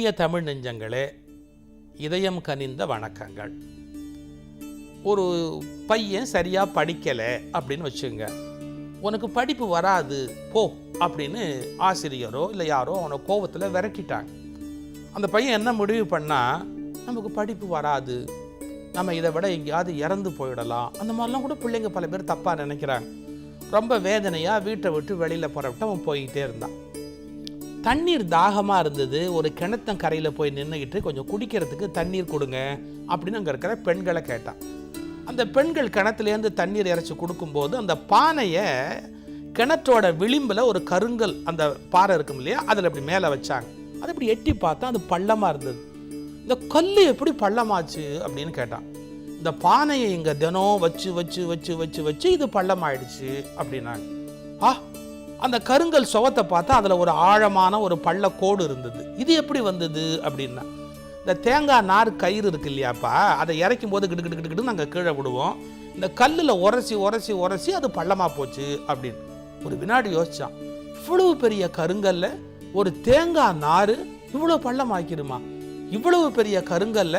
இனிய தமிழ் நெஞ்சங்களே, இதயம் கனிந்த வணக்கங்கள். ஒரு பையன் சரியாக படிக்கலை அப்படின்னு வச்சுங்க, உனக்கு படிப்பு வராது போ அப்படின்னு ஆசிரியரோ இல்லை யாரோ அவனை கோபத்தில் விரட்டிட்டாங்க. அந்த பையன் என்ன முடிவு பண்ணால், நமக்கு படிப்பு வராது, நம்ம இதை விட எங்கேயாவது இறந்து போயிடலாம், அந்த மாதிரிலாம் கூட பிள்ளைங்க பல பேர் தப்பாக நினைக்கிறாங்க. ரொம்ப வேதனையாக வீட்டை விட்டு வெளியில் புறப்பட்டு அவன் போய்கிட்டே இருந்தான். தண்ணீர் தாகமாக இருந்தது. ஒரு கிணத்தன் கரையில் போய் நின்றுக்கிட்டு கொஞ்சம் குடிக்கிறதுக்கு தண்ணீர் கொடுங்க அப்படின்னு அங்கே இருக்கிற பெண்களை கேட்டான். அந்த பெண்கள் கிணத்துலேருந்து தண்ணீர் இறைச்சி கொடுக்கும்போது அந்த பானையை கிணற்றோட விளிம்பில் ஒரு கருங்கல், அந்த பாறை இருக்கும் இல்லையா, அதில் இப்படி மேலே வச்சாங்க. அதை இப்படி எட்டி பார்த்தா அது பள்ளமாக இருந்தது. இந்த கல் எப்படி பள்ளமாச்சு அப்படின்னு கேட்டான். இந்த பானையை இங்கே தினம் வச்சு வச்சு வச்சு வச்சு வச்சு இது பள்ளமாயிடுச்சு அப்படின்னாங்க. அந்த கருங்கல் சுவத்தை பார்த்தா அதில் ஒரு ஆழமான ஒரு பள்ள கோடு இருந்தது. இது எப்படி வந்தது அப்படின்னா, இந்த தேங்காய் நார் கயிறு இருக்கு இல்லையாப்பா, அதை இறக்கும் போது கிட்டு கிட்டு கிட்டு நாங்கள் கீழே விடுவோம், இந்த கல்லில் உரசி உரசி உரசி அது பள்ளமாக போச்சு அப்படின்னு. ஒரு வினாடி யோசிச்சான், இவ்வளவு பெரிய கருங்கல்ல ஒரு தேங்காய் நார் இவ்வளோ பள்ளமாக்கிடுமா? இவ்வளவு பெரிய கருங்கல்ல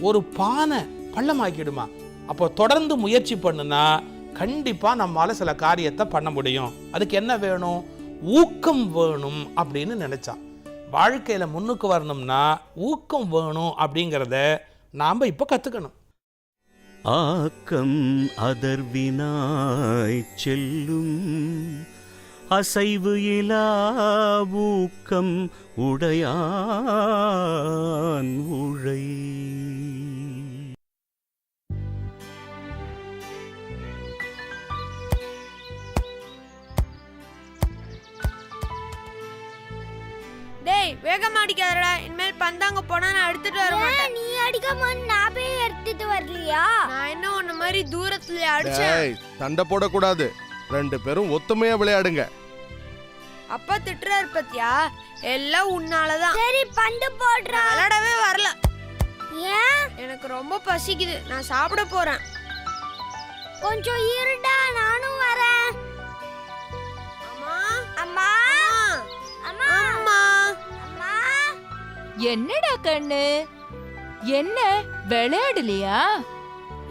ஒரு பானை பள்ளமாக்கிடுமா? அப்போ தொடர்ந்து முயற்சி பண்ணுனா கண்டிப்பாக நம்மளால் சில காரியத்தை பண்ண முடியும். அதுக்கு என்ன வேணும்? ஊக்கம் வேணும் அப்படின்னு நினைச்சான். வாழ்க்கையில் முன்னுக்கு வரணும்னா ஊக்கம் வேணும் அப்படிங்கிறத நாம் இப்போ கற்றுக்கணும். ஆக்கம் அதர்வினாய் செல்லும் அசைவு இலா ஊக்கம் உடையான் உழை. டேய், வேகமா அடிக்காதடா. இனிமேல் பந்தாங்க போனா நான் எடுத்துட்டு வர மாட்டேன். நீ அடிக்காம நான் போய் எடுத்துட்டு வரலையா? நான் என்ன உன்ன மாதிரி தூரத்துல அடிச்சேன். டேய், சண்டை போட கூடாது. ரெண்டு பேரும் ஒத்துமையா விளையாடுங்க. அப்பா திட்டுறாரு பத்தியா? எல்லாம் உன்னாலதான். சரி, பந்து போடுறா. விளையாடவே வரல. ஏன்? எனக்கு ரொம்ப பசிக்குது, நான் சாப்பிட போறேன். கொஞ்சம் இருடா, நானும் வரேன். அம்மா, அம்மா, அம்மா, அம்மா, அம்மா. என்னடா கண்ணு, என்ன விளையாடலையா?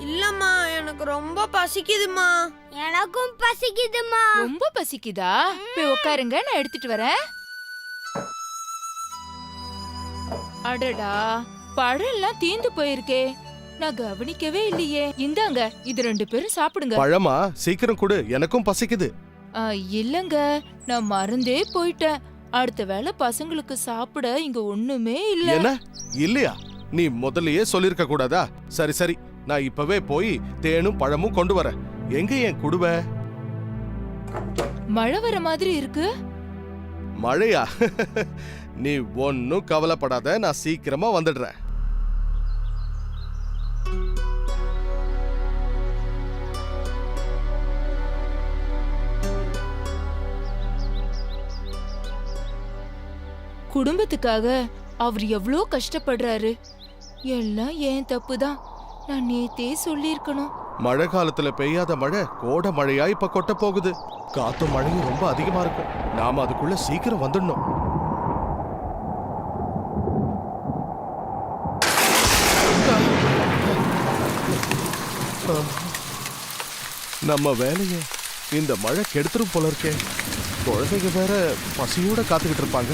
இல்லம்மா, எனக்கு ரொம்ப பசிக்குதுமா. எனக்கும் பசிக்குதுமா. ரொம்ப பசிக்குதா? போய் உட்காருங்க, நான் எடுத்துட்டு வரேன். அடடா, பழம் எல்லாம் தீந்து போயிருக்கே, நான் கவனிக்கவே இல்லையே. இந்தாங்க, இது ரெண்டு பேரும் சாப்பிடுங்க. பழமா? சீக்கிரம் கொடு, எனக்கும் பசிக்குது. இல்லங்க, நான் மறந்தே போயிட்டேன். அடுத்த வேளை பசங்களுக்கு சாப்பிட இங்க ஒண்ணுமே இல்ல. என்ன இல்லையா? நீ முதல்லயே சொல்லிருக்க கூடாதா? சரி சரி, நான் இப்பவே போய் தேனும் பழமும் கொண்டு வரேன். எங்க என் குடுவ? மழை வர மாதிரி இருக்கு. மழையா? நீ ஒன்னும் கவலைப்படாத, நான் சீக்கிரமா வந்துடுறேன். குடும்பத்துக்காக அவர் எவ்வளோ கஷ்டப்படுறாரு. எல்லாம் ஏன் தப்புதான். நான் நேத்தே சொல்லியிருக்கணும். மழை காலத்துல பெய்யாத மழை கோடை மழையா இப்ப கொட்ட போகுது. காத்தும் மழையும் ரொம்ப அதிகமா இருக்கும். நாம அதுக்குள்ள சீக்கிரம் வந்துடணும். நம்ம வேலைய இந்த மழை கெடுத்துரும் போல இருக்கே. குழந்தைங்க வேற பசியோட காத்துக்கிட்டு இருப்பாங்க.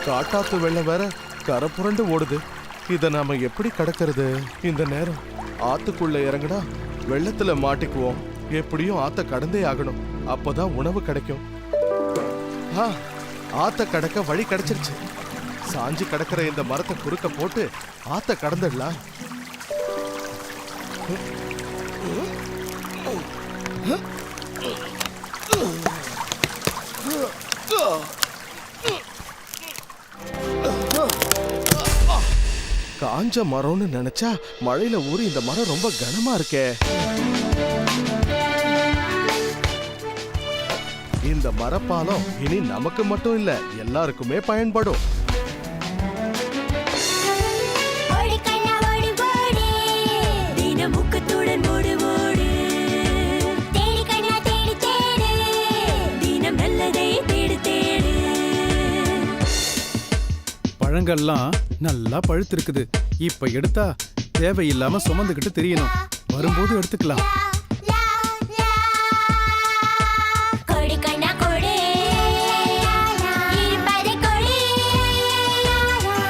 காட்டாத்து வெள்ளம் வேற கரை புரண்டு ஓடுது. இத நாம எப்படி கடக்கிறது? இந்த நேரம் ஆத்துக்குள்ள இறங்கினா வெள்ளத்துல மாட்டிக்குவோம். எப்படியும் ஆத்த கடந்தே ஆகணும், அப்பதான் உணவு கிடைக்கும். ஆத்த கடக்க வழி கிடைச்சிருச்சு. சாஞ்சி கடக்கிற இந்த மரத்தை குறுக்க போட்டு ஆத்த கடந்துடலாம். காஞ்ச மரம்னு நினைச்சா மழையில ஊறி இந்த மரம் ரொம்ப கனமா இருக்கே. இந்த மரப்பாலம் இனி நமக்கு மட்டும் இல்ல எல்லாருக்குமே பயன்படும். ஓடி கண்ணா ஓடி ஓடி தினம் முக்கத்துடன் ஓடு ஓடு தேடி கண்ணா தேடி தேடு தினம் நல்லதை தேடு தேடு. பழங்கள்லாம் நல்லா பழுத்திருக்குது. இப்ப எடுத்தா தேவையில்லாம சுமந்துக்கிட்டு தெரியணும். வரும்போது எடுத்துக்கலாம். கொடி கண்ணா கொடி இருப்பதை கொடி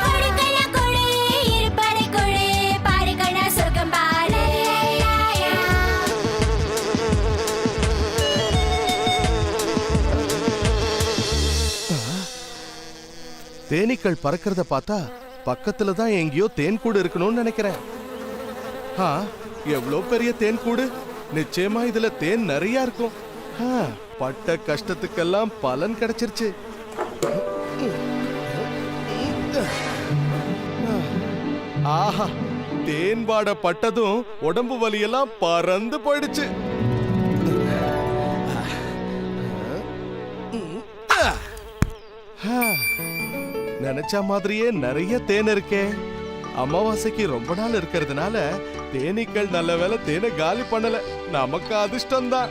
கொடி கண்ணா கொடி இருப்பதை கொடி பாரு கண்ணா சொர்க்கம் பாரு. தேனீக்கள் பறக்கிறத பார்த்தா பக்கத்துல தான் எங்கேயோ தேன்கூடு இருக்கணும்னு நினைக்கிறேன். எவ்வளோ பெரிய தேன்கூடு! நிச்சயமா இதுல தேன் நிறைய இருக்கும். பட்ட கஷ்டத்துக்கெல்லாம் பலன் கிடைச்சிருச்சு. ஆஹா, தேன் வாட பட்டதும் உடம்பு வலியெல்லாம் பறந்து போயிடுச்சு. நினைச்ச மாதிரியே நிறைய தேன் இருக்கே. அமாவாசைக்கு ரொம்ப நாள் இருக்கிறதுனால தேனீக்கள் நல்ல வேளை தேனை காலி பண்ணல. நமக்கு அதிர்ஷ்டம் தான்.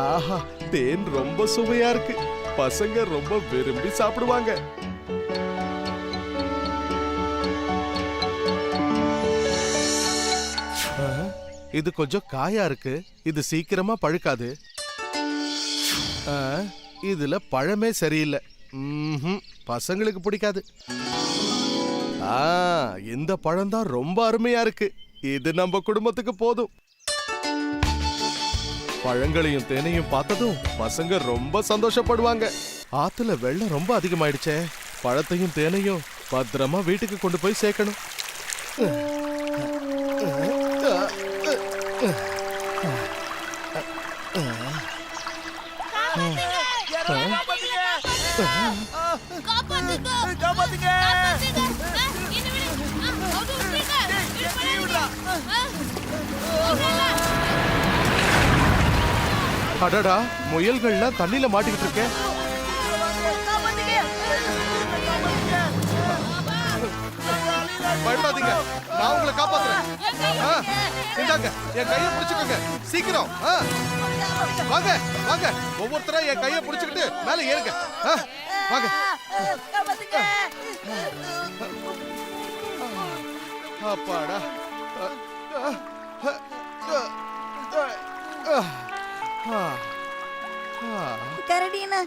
ஆஹா, தேன் ரொம்ப சுவையா இருக்கு. பசங்க ரொம்ப விரும்பி சாப்பிடுவாங்க. இது கொஞ்சம் காயா இருக்கு. இது சீக்கிரமா பழுக்காது. இதுல பழமே சரியில்லை. பசங்களுக்கு பிடிக்காது. இந்த பழம் தான் ரொம்ப அருமையா இருக்கு. இது நம்ம குடும்பத்துக்கு போதும். பழங்களையும் தேனையும் பார்த்ததும் பசங்க ரொம்ப சந்தோஷப்படுவாங்க. ஆத்துல வெள்ளம் ரொம்ப அதிகமாயிடுச்சே. பழத்தையும் தேனையும் பத்திரமா வீட்டுக்கு கொண்டு போய் சேர்க்கணும். அடடா, முயல்கள்லாம் தண்ணில மாட்டிக்கிட்டு இருக்கேன். பயப்படாதீங்க, நான் உங்களை காப்பாத்துறேன். இந்தாங்க, என் கையை பிடிச்சுக்கோங்க. சீக்கிரம் வாங்க வாங்க, ஒவ்வொருத்தரா என் கையை பிடிச்சுக்கிட்டு மேல ஏறுங்க. வாங்க. அப்பாடா. கரடினா,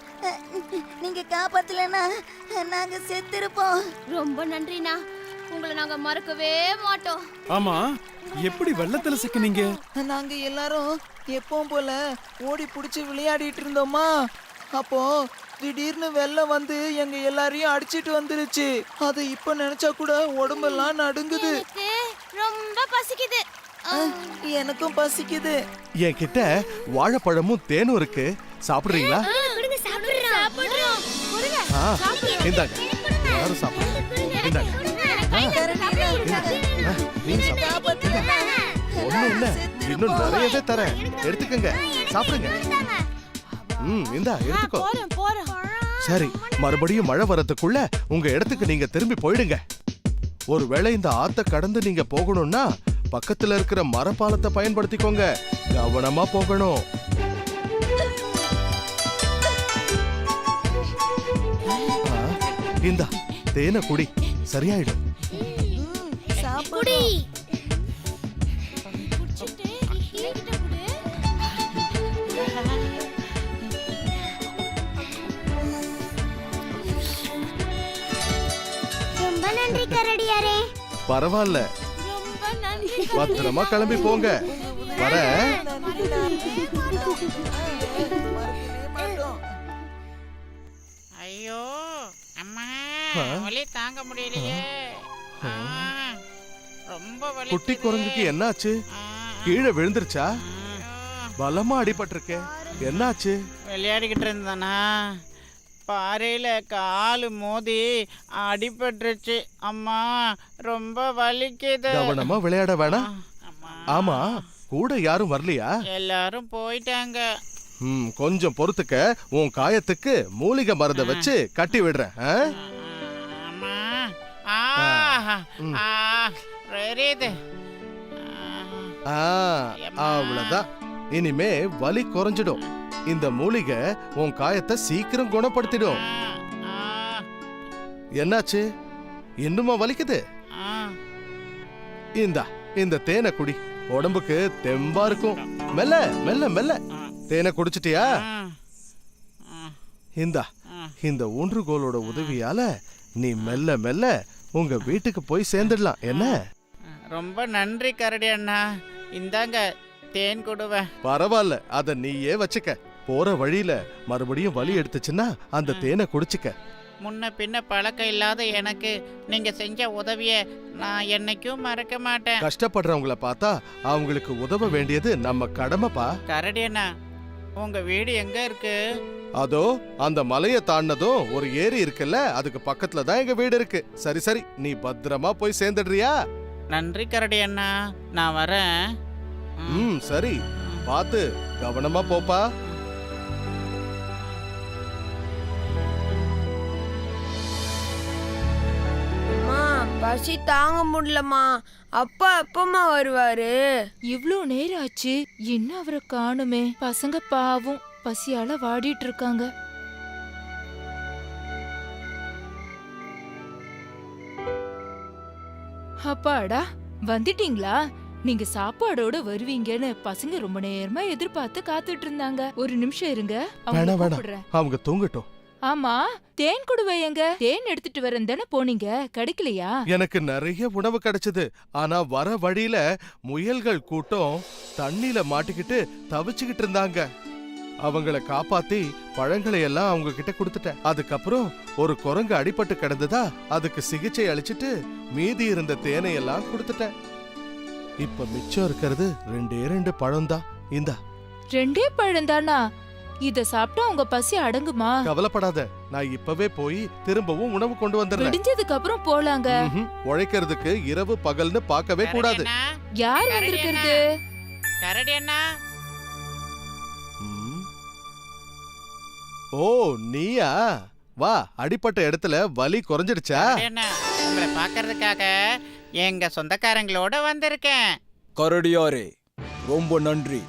நீங்க காப்பாத்தலனா நாங்க செத்திருப்போம். ரொம்ப நன்றிண்ணா, உங்களை நாங்க மறக்கவே மாட்டோம். ஆமா, எப்படி வெள்ளத்துல சிக்கினீங்க? நாங்க எல்லாரும் எப்பவும் போல ஓடி புடிச்சு விளையாடிட்டு இருந்தோமா. அப்போ திடீர்னு வெள்ளம் வந்து எங்க எல்லாரையும் அடிச்சிட்டு வந்துருச்சு. அது இப்ப நினைச்சா கூட உடம்பெல்லாம் நடுங்குது. ரொம்ப பசிக்குது. எனக்கும் பசிக்குது. என்கிட்ட வாழைப்பழமும் தேனும் இருக்கு. சாப்பிடுறீங்களா? இந்தாங்க, யாரும் சாப்பிடுங்க. இந்தாங்க. ஒண்ணும் இல்ல, இன்னும் நிறையவே தரேன். எடுத்துக்கங்க, சாப்பிடுங்க. இந்தா எடுத்துக்கோ. சரி, மறுபடியும் மழை வரதுக்குள்ள உங்க இடத்துக்கு நீங்க திரும்பி போயிடுங்க. ஒருவேளை இந்த ஆத்த கடந்து நீங்க போகணும்னா பக்கத்துல இருக்கிற மரப்பாலத்தை பயன்படுத்திக்கோங்க. கவனமா போகணும். இந்தா தேனை குடி, சரியாயிடும். சாப்பிடு. ரொம்ப நன்றி கரடியாரே. பரவாயில்ல, பத்திரமா கிளம்பி போங்க. வர. ஐயோ அம்மா, வலி தாங்க முடியலையே. ரொம்ப வலி. குட்டி குரங்குக்கு என்னாச்சு? கீழே விழுந்துருச்சா? பலமா அடிபட்டிருக்கே. என்னாச்சு? விளையாடிக்கிட்டு இருந்தானா, பாறையில காலு மோதி அடிபட்டுருச்சு. அம்மா ரொம்ப வலிக்குது. கவனமா விளையாட வேணாம். ஆமா, கூட யாரும் வரலையா? எல்லாரும் போயிட்டாங்க. கொஞ்சம் பொறுத்துக்க, உன் காயத்துக்கு மூலிகை மருந்தை வச்சு கட்டி விடுறேன். அம்மா ரெரியுது. அவ்வளவுதான், இனிமே வலி குறைஞ்சிடும். இந்த மூலிகை உன் காயத்தை சீக்கிரம் குணப்படுத்திடும். என்னாச்சு, இன்னுமா வலிக்குது? இந்த தேனை குடி, உடம்புக்கு தெம்பா இருக்கும். மெல்ல மெல்ல மெல்ல தேனை குடிச்சிட்டியா? இந்த ஊன்றுகோலோட உதவியால நீ மெல்ல மெல்ல உங்க வீட்டுக்கு போய் சேர்ந்துடலாம். என்ன? ரொம்ப நன்றி கரடி அண்ணா. இந்தாங்க தேன் கொடுவேன். பரவாயில்ல, அத நீயே வச்சுக்க. போற வழியில மறுபடியும் வலி எடுத்துச்சுன்னா அந்த தேனை குடிச்சுக்க. முன்ன பின்ன பழக்கம் இல்லாத எனக்கு நீங்க செஞ்ச உதவிய நான் என்னைக்கும் மறக்க மாட்டேன். கஷ்டப்படுறவங்கள பார்த்தா அவங்களுக்கு உதவ வேண்டியது நம்ம கடமைப்பா. கரடி அண்ணா, உங்க வீடு எங்க இருக்கு? அதோ அந்த மலையை தாண்டதும் ஒரு ஏரி இருக்குல்ல, அதுக்கு பக்கத்துல தான் எங்க வீடு இருக்கு. சரி சரி, நீ பத்திரமா போய் சேர்ந்துடுறியா? நன்றி கரடி அண்ணா, நான் வரேன். சரி, பார்த்து கவனமா போப்பா. பசி தாங்க முடியலம்மா. அப்பா எப்பமா வருவாரு? இவ்ளோ நேரம் ஆச்சு, இன்னும் அவரை காணுமே. பசங்க பாவம் பசியால வாடிட்டு இருக்காங்க. அப்பாடா, வந்துட்டீங்களா? நீங்க சாப்பாடோட வருவீங்கன்னு பசங்க ரொம்ப நேரமா எதிர்பார்த்து காத்துட்டு இருந்தாங்க. ஒரு நிமிஷம் இருங்க, அவங்க தூங்கட்டும். ஆமா, தேன் குடுவை எங்க? தேன் எடுத்துட்டு வரேன் தானே போனீங்க, கிடைக்கலையா? எனக்கு நிறைய உணவு கிடைச்சது. ஆனா வர வழியில முயல்கள் கூட்டம் தண்ணியில மாட்டிக்கிட்டு தவிச்சுக்கிட்டு இருந்தாங்க. அவங்கள காப்பாத்தி பழங்களை எல்லாம் அவங்க கிட்ட கொடுத்துட்டேன். அதுக்கப்புறம் ஒரு குரங்கு அடிபட்டு கிடந்ததா, அதுக்கு சிகிச்சை அளிச்சிட்டு மீதி இருந்த தேனை எல்லாம் கொடுத்துட்டேன். இப்ப மிச்சம் இருக்கிறது 2 பழம்தான். இந்தா. 2 பழம்தானா? இத சாப்பிட்டா உங்க பசி அடங்குமா? கவலைப்படாத, நான் இப்பவே போய் திரும்பவும் உணவு கொண்டு வந்துடுறேன். விடிஞ்சதுக்கு அப்புறம் போலாங்க. உழைக்கிறதுக்கு இரவு பகல்னு பார்க்கவே கூடாது. யார் வந்திருக்கிறது? கரடி அண்ணா. ஓ, நீயா? வா, அடிப்பட்ட இடத்துல வலி குறைஞ்சிடுச்சா? உங்களை பாக்குறதுக்காக எங்க சொந்தக்காரங்களோட வந்திருக்கேன். கரடியாரே, ரொம்ப நன்றி.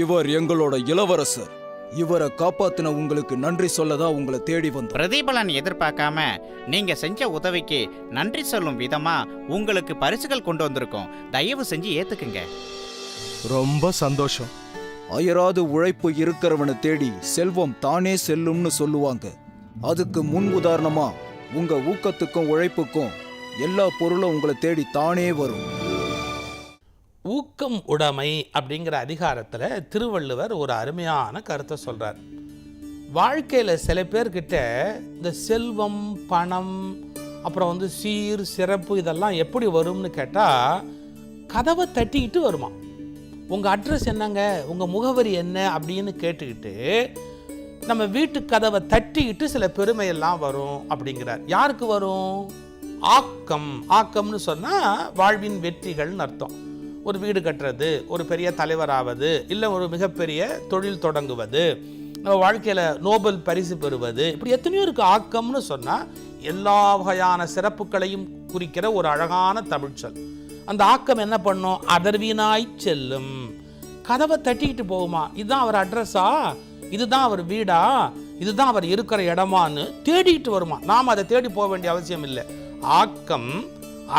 இவர் எங்களோட இளவரசர். இவரை காப்பாத்தின உங்களுக்கு நன்றி சொல்லதான் உங்களை தேடி வந்தோம். பிரதிபலன் எதிர்பார்க்காம நீங்க செஞ்ச உதவிக்கு நன்றி சொல்லும் விதமா உங்களுக்கு பரிசுகள் கொண்டு வந்திருக்கோம். தயவு செஞ்சு ஏத்துக்குங்க. ரொம்ப சந்தோஷம். அயராது உழைப்பு இருக்கிறவனை தேடி செல்வம் தானே செல்லும்னு சொல்லுவாங்க. அதுக்கு முன் உதாரணமா உங்க ஊக்கத்துக்கும் உழைப்புக்கும் எல்லா பொருளும் உங்களை தேடி தானே வரும். ஊக்கம் உடைமை அப்படிங்கிற அதிகாரத்தில் திருவள்ளுவர் ஒரு அருமையான கருத்தை சொல்கிறார். வாழ்க்கையில் சில பேர்கிட்ட இந்த செல்வம், பணம், அப்புறம் சீர் சிறப்பு இதெல்லாம் எப்படி வரும்னு கேட்டால் கதவை தட்டிக்கிட்டு வருமா. உங்கள் அட்ரஸ் என்னங்க, உங்கள் முகவரி என்ன அப்படின்னு கேட்டுக்கிட்டு நம்ம வீட்டு கதவை தட்டிக்கிட்டு சில பெருமையெல்லாம் வரும் அப்படிங்கிறார். யாருக்கு வரும்? ஆக்கம். ஆக்கம்னு சொன்னால் வாழ்வின் வெற்றிகள்னு அர்த்தம். ஒரு வீடு கட்டுறது, ஒரு பெரிய தலைவராவது, இல்லை ஒரு மிகப்பெரிய தொழில் தொடங்குவது, நம்ம வாழ்க்கையில் நோபல் பரிசு பெறுவது, இப்படி எத்தனையோ இருக்குது. ஆக்கம்னு சொன்னால் எல்லா வகையான சிறப்புகளையும் குறிக்கிற ஒரு அழகான தமிழ்ச்சொல். அந்த ஆக்கம் என்ன பண்ணும்? அதர்வினாய் செல்லும். கதவை தட்டிக்கிட்டு போகுமா. இதுதான் அவர் அட்ரஸா, இதுதான் அவர் வீடா, இதுதான் அவர் இருக்கிற இடமான்னு தேடிக்கிட்டு வருமா. நாம் அதை தேடி போக வேண்டிய அவசியம் இல்லை. ஆக்கம்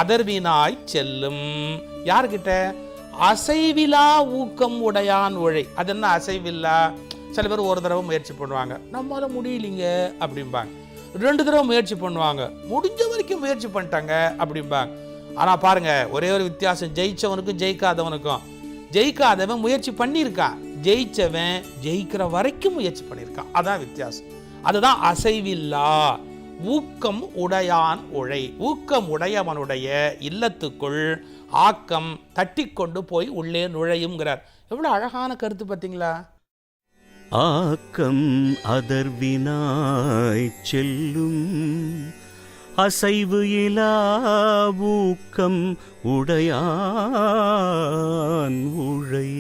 அதர்வினாய் செல்லும். யார்கிட்ட? அசைவிலா ஊக்கம் உடையான் உழை. அது என்ன அசைவில்லா? சில பேர் ஒரு தடவை முயற்சி பண்ணுவாங்க, நம்மளால முடியலிங்க அப்படிம்பாங்க. 2 தடவை முயற்சி பண்ணுவாங்க, முடிஞ்ச வரைக்கும் முயற்சி பண்ணிட்டாங்க அப்படிம்பாங்க. ஆனால் பாருங்க, ஒரே ஒரு வித்தியாசம், ஜெயிச்சவனுக்கும் ஜெயிக்காதவனுக்கும். ஜெயிக்காதவன் முயற்சி பண்ணியிருக்கான், ஜெயிச்சவன் ஜெயிக்கிற வரைக்கும் முயற்சி பண்ணியிருக்கான். அதான் வித்தியாசம். அதுதான் அசைவில்லா. ஊக்கம் உடையான் உழை. ஊக்கம் உடையவனுடைய இல்லத்துக்குள் ஆக்கம் தட்டி கொண்டு போய் உள்ளே நுழையுங்கிறார். எவ்வளவு அழகான கருத்து பார்த்தீங்களா? ஆக்கம் அதர்வினாய் செல்லும், அசைவு இலா ஊக்கம் உடையான் உழை